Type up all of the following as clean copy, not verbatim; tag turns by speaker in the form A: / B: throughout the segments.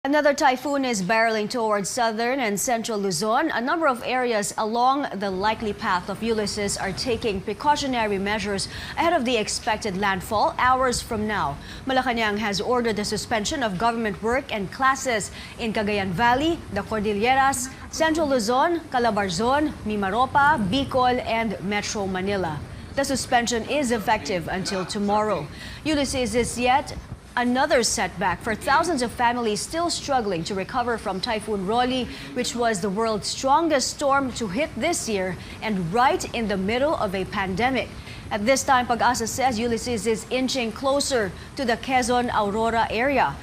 A: Another typhoon is barreling towards southern and central Luzon. A number of areas along the likely path of Ulysses are taking precautionary measures ahead of the expected landfall hours from now. Malacanang has ordered the suspension of government work and classes in Cagayan Valley, the Cordilleras, Central Luzon, Calabarzon, Mimaropa, Bicol, and Metro Manila. The suspension is effective until tomorrow. Ulysses is yet another setback for thousands of families still struggling to recover from Typhoon Rolly, which was the world's strongest storm to hit this year and right in the middle of a pandemic. At this time, Pag-asa says Ulysses is inching closer to the Quezon, Aurora area.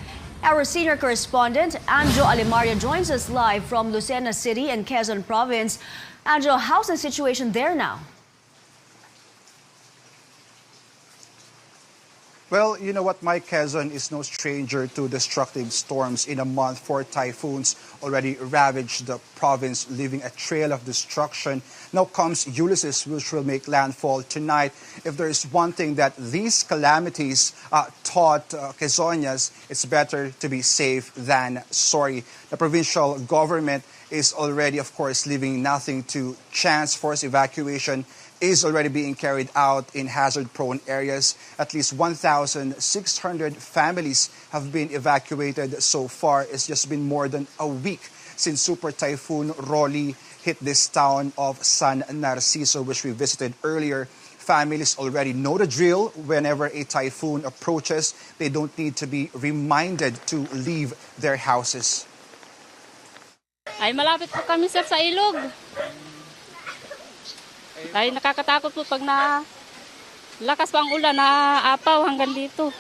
A: Our senior correspondent, Anjo Alimario, joins us live from Lucena City in Quezon Province. Anjo, how's the situation there now?
B: Well, you know what, Quezon is no stranger to destructive storms. In a month, 4 typhoons already ravaged the province, leaving a trail of destruction. Now comes Ulysses, which will make landfall tonight. If there is one thing that these calamities taught Quezonians, it's better to be safe than sorry. The provincial government is already, of course, leaving nothing to chance. Forced evacuation is already being carried out in hazard-prone areas. At least 1,600 families have been evacuated so far. It's just been more than a week since Super Typhoon Rolly hit this town of San Narciso, which we visited earlier. Families already know the drill. Whenever a typhoon approaches, they don't need to be reminded to leave their houses.
C: Ay, malapit po kami sir sa ilog. Ay, nakakatakot po pag lakas pa ang ulan, naapaw hanggang dito.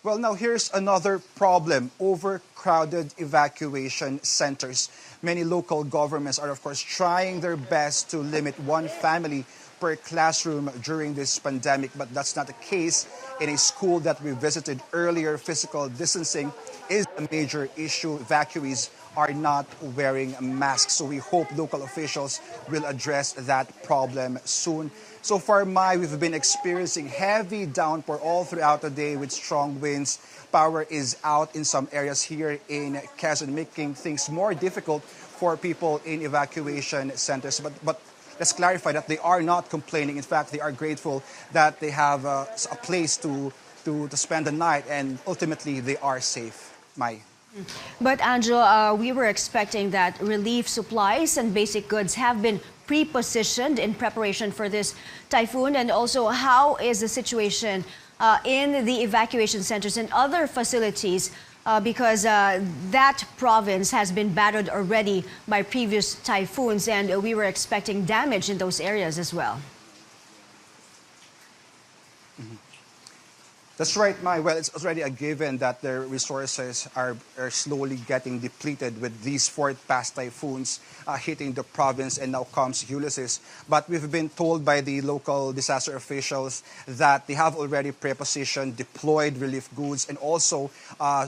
B: Well, now here's another problem: overcrowded evacuation centers. Many local governments are, of course, trying their best to limit one family per classroom during this pandemic, but that's not the case in a school that we visited earlier. Physical distancing is a major issue. Evacuees are not wearing masks, so we hope local officials will address that problem soon. So far, we've been experiencing heavy downpour all throughout the day with strong winds. Power is out in some areas here in Quezon, making things more difficult for people in evacuation centers. But let's clarify that they are not complaining. In fact, they are grateful that they have a place to spend the night, and ultimately they are safe.
A: But Anjo, we were expecting that relief supplies and basic goods have been pre-positioned in preparation for this typhoon. And also, how is the situation in the evacuation centers and other facilities? Because that province has been battered already by previous typhoons, and we were expecting damage in those areas as well.
B: That's right, Well, it's already a given that their resources are slowly getting depleted with these 4 past typhoons hitting the province, and now comes Ulysses. But we've been told by the local disaster officials that they have already prepositioned, deployed relief goods, and also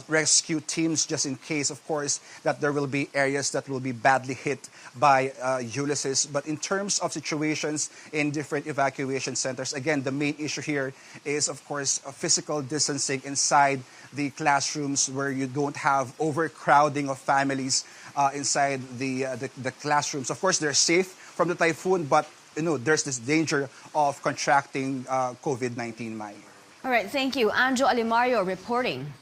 B: rescue teams just in case, of course, that there will be areas that will be badly hit by Ulysses. But in terms of situations in different evacuation centers, again, the main issue here is, of course, physical distancing inside the classrooms, where you don't have overcrowding of families inside the classrooms. Of course, they're safe from the typhoon, but there's this danger of contracting COVID-19,
A: All right, thank you. Anjo Alimario reporting.